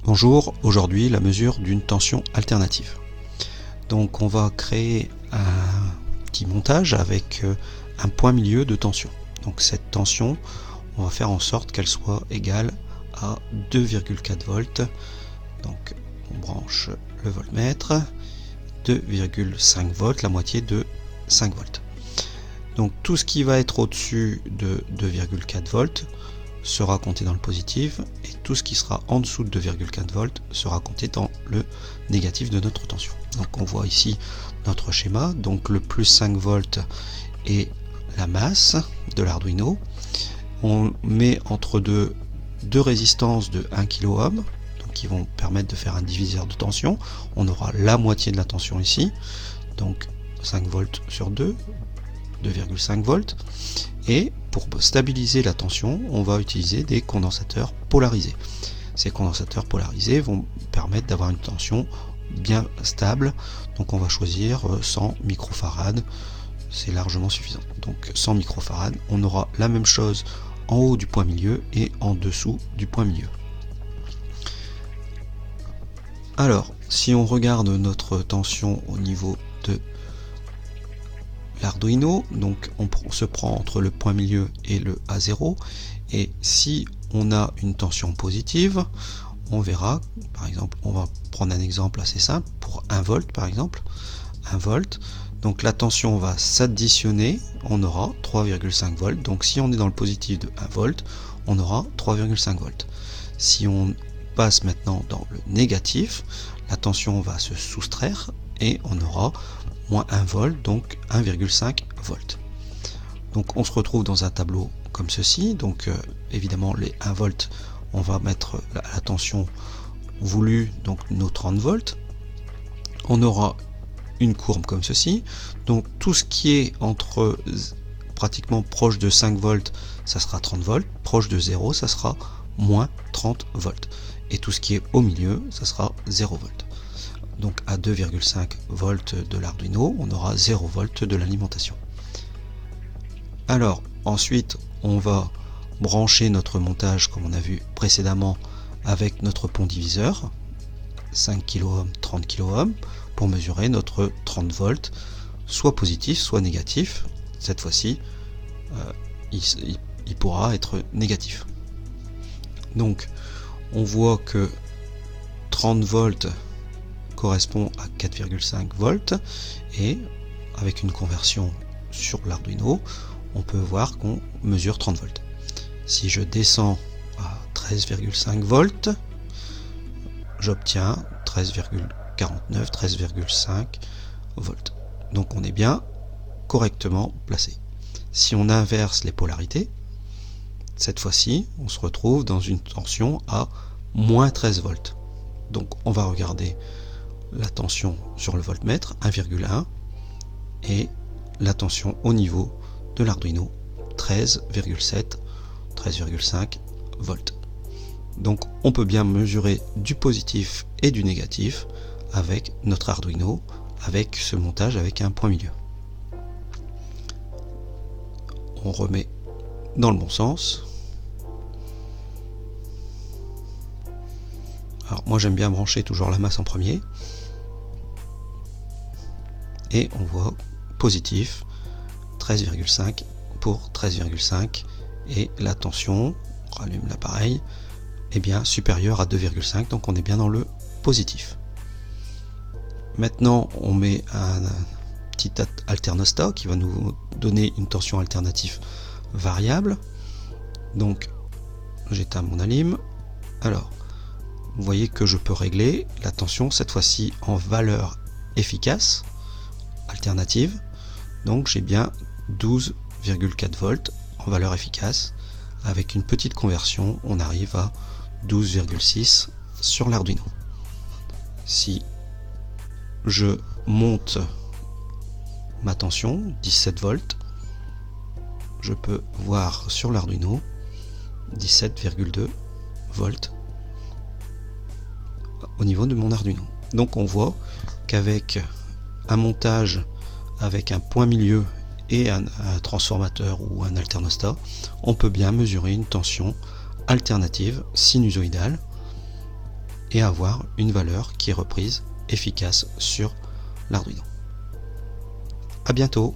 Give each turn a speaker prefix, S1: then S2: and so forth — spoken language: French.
S1: Bonjour, aujourd'hui la mesure d'une tension alternative. Donc on va créer un petit montage avec un point milieu de tension. Donc cette tension, on va faire en sorte qu'elle soit égale à 2,4 volts. Donc on branche le voltmètre, 2,5 volts, la moitié de 5 volts. Donc tout ce qui va être au-dessus de 2,4 volts sera compté dans le positif et tout ce qui sera en dessous de 2,4 volts sera compté dans le négatif de notre tension. Donc on voit ici notre schéma, donc le plus 5 volts est la masse de l'Arduino. On met entre deux résistances de 1 kΩ qui vont permettre de faire un diviseur de tension. On aura la moitié de la tension ici, donc 5 volts sur 2, 2,5 volts. Et pour stabiliser la tension, on va utiliser des condensateurs polarisés. Ces condensateurs polarisés vont permettre d'avoir une tension bien stable. Donc on va choisir 100 microfarads, c'est largement suffisant. Donc 100 microfarads, on aura la même chose en haut du point milieu et en dessous du point milieu. Alors, si on regarde notre tension au niveau de l'Arduino, donc on se prend entre le point milieu et le A0, et si on a une tension positive, on verra, par exemple, on va prendre un exemple assez simple, pour 1 volt par exemple, 1 volt, donc la tension va s'additionner, on aura 3,5 volts, donc si on est dans le positif de 1 volt, on aura 3,5 volts. Si on passe maintenant dans le négatif, la tension va se soustraire et on aura moins 1 volt, donc 1,5 volts. Donc on se retrouve dans un tableau comme ceci, donc évidemment les 1 volt, on va mettre la tension voulue, donc nos 30 volts. On aura une courbe comme ceci, donc tout ce qui est entre pratiquement proche de 5 volts, ça sera 30 volts, proche de 0, ça sera moins 30 volts. Et tout ce qui est au milieu, ça sera 0 volts. Donc à 2,5 volts de l'Arduino, on aura 0 volts de l'alimentation. Alors ensuite, on va brancher notre montage comme on a vu précédemment avec notre pont diviseur, 5 kΩ, 30 kΩ, pour mesurer notre 30 volts, soit positif, soit négatif. Cette fois-ci, il pourra être négatif. Donc on voit que 30 volts correspond à 4,5 volts et avec une conversion sur l'Arduino, on peut voir qu'on mesure 30 volts. Si je descends à 13,5 volts, j'obtiens 13,49, 13,5 volts. Donc on est bien correctement placé. Si on inverse les polarités, cette fois-ci, on se retrouve dans une tension à moins 13 volts. Donc on va regarder la tension sur le voltmètre, 1,1, et la tension au niveau de l'Arduino, 13,7, 13,5 volts. Donc on peut bien mesurer du positif et du négatif avec notre Arduino, avec ce montage avec un point milieu. On remet dans le bon sens. Alors moi j'aime bien brancher toujours la masse en premier. Et on voit positif 13,5 pour 13,5 et la tension, on rallume l'appareil, est bien supérieure à 2,5, donc on est bien dans le positif. Maintenant on met un petit alternostat qui va nous donner une tension alternative variable. Donc j'éteins mon alim. Alors vous voyez que je peux régler la tension cette fois-ci en valeur efficace alternative. Donc j'ai bien 12,4 volts en valeur efficace. Avec une petite conversion, on arrive à 12,6 sur l'Arduino. Si je monte ma tension, 17 volts, je peux voir sur l'Arduino 17,2 volts au niveau de mon Arduino. Donc on voit qu'avec un montage avec un point milieu et un transformateur ou un alternostat, on peut bien mesurer une tension alternative sinusoïdale et avoir une valeur qui est reprise efficace sur l'Arduino. À bientôt!